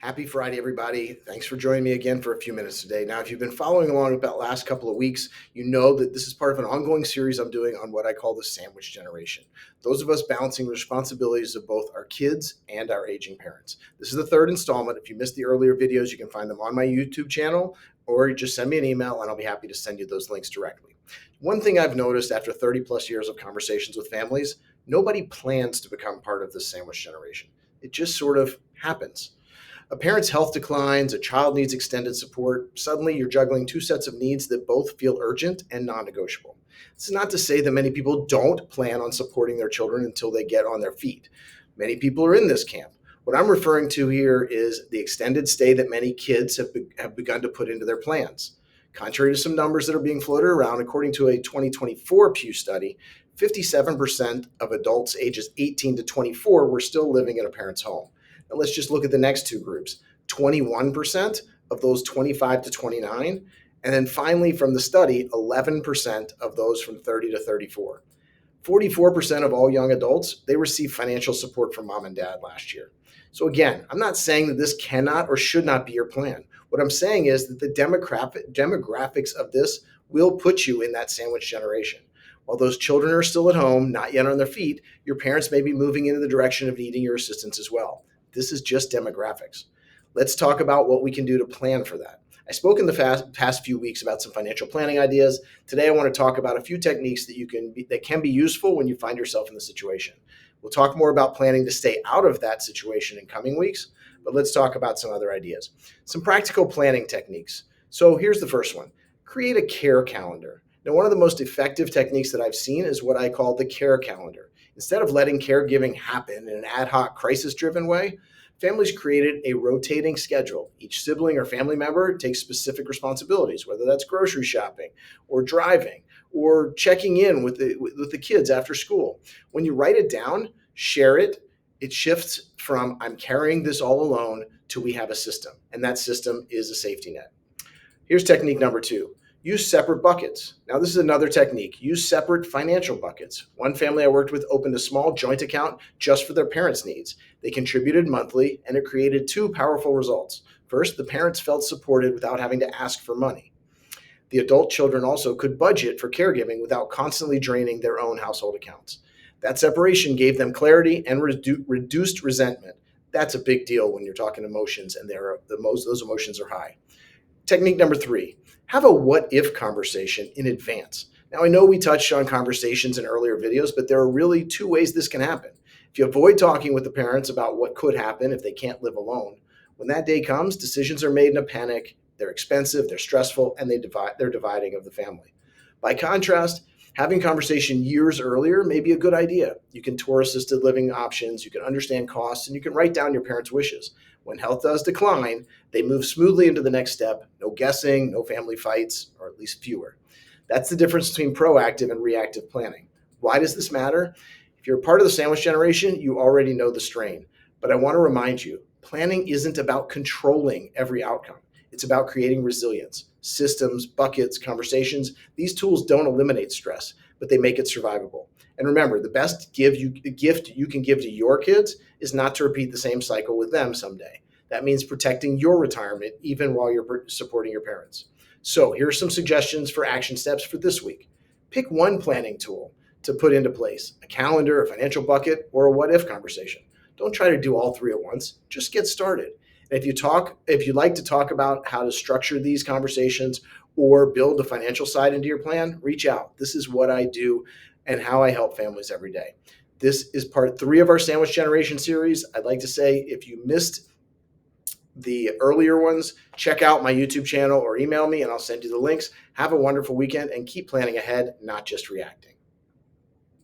Happy Friday, everybody. Thanks for joining me again for a few minutes today. Now, if you've been following along about the last couple of weeks, you know that this is part of an ongoing series I'm doing on what I call the sandwich generation. Those of us balancing the responsibilities of both our kids and our aging parents. This is the third installment. If you missed the earlier videos, you can find them on my YouTube channel, or you just send me an email and I'll be happy to send you those links directly. One thing I've noticed after 30 plus years of conversations with families, nobody plans to become part of this sandwich generation. It just sort of happens. A parent's health declines, a child needs extended support. Suddenly, you're juggling two sets of needs that both feel urgent and non negotiable. This is not to say that many people don't plan on supporting their children until they get on their feet. Many people are in this camp. What I'm referring to here is the extended stay that many kids have begun to put into their plans. Contrary to some numbers that are being floated around, according to a 2024 Pew study, 57% of adults ages 18 to 24 were still living in a parent's home. Now let's just look at the next two groups. 21% of those 25 to 29, and then finally from the study, 11% of those from 30 to 34. 44% of all young adults, they received financial support from mom and dad last year. So again, I'm not saying that this cannot or should not be your plan. What I'm saying is that the demographics of this will put you in that sandwich generation. While those children are still at home, not yet on their feet, your parents may be moving into the direction of needing your assistance as well. This is just demographics. Let's talk about what we can do to plan for that. I spoke in the past few weeks about some financial planning ideas. Today, I want to talk about a few techniques that can be useful when you find yourself in the situation. We'll talk more about planning to stay out of that situation in coming weeks, but let's talk about some other ideas. Some practical planning techniques. So here's the first one. Create a care calendar. Now, one of the most effective techniques that I've seen is what I call the care calendar. Instead of letting caregiving happen in an ad hoc, crisis-driven way, families created a rotating schedule. Each sibling or family member takes specific responsibilities, whether that's grocery shopping or driving or checking in with the kids after school. When you write it down, share it, it shifts from I'm carrying this all alone to we have a system, and that system is a safety net. Here's technique number 2. Use separate buckets. Now, this is another technique. Use separate financial buckets. One family I worked with opened a small joint account just for their parents' needs. They contributed monthly, and it created two powerful results. First, the parents felt supported without having to ask for money. The adult children also could budget for caregiving without constantly draining their own household accounts. That separation gave them clarity and reduced resentment. That's a big deal when you're talking emotions, and those emotions are high. Technique number 3, have a what if conversation in advance. Now, I know we touched on conversations in earlier videos, but there are really two ways this can happen. If you avoid talking with the parents about what could happen if they can't live alone, when that day comes, decisions are made in a panic, they're expensive, they're stressful, and they're dividing of the family. By contrast, having conversation years earlier may be a good idea. You can tour assisted living options, you can understand costs, and you can write down your parents' wishes. When health does decline, they move smoothly into the next step. No guessing, no family fights, or at least fewer. That's the difference between proactive and reactive planning. Why does this matter? If you're part of the sandwich generation, you already know the strain. But I want to remind you, planning isn't about controlling every outcome. It's about creating resilience. Systems, buckets, conversations, these tools don't eliminate stress, but they make it survivable. And remember, the best gift you can give to your kids is not to repeat the same cycle with them someday. That means protecting your retirement even while you're supporting your parents. So here are some suggestions for action steps for this week. Pick one planning tool to put into place, a calendar, a financial bucket, or a what if conversation. Don't try to do all three at once. Just get started. And if you'd like to talk about how to structure these conversations or build the financial side into your plan, reach out. This is what I do and how I help families every day. This is part 3 of our Sandwich Generation series. I'd like to say if you missed the earlier ones, check out my YouTube channel or email me and I'll send you the links. Have a wonderful weekend and keep planning ahead, not just reacting.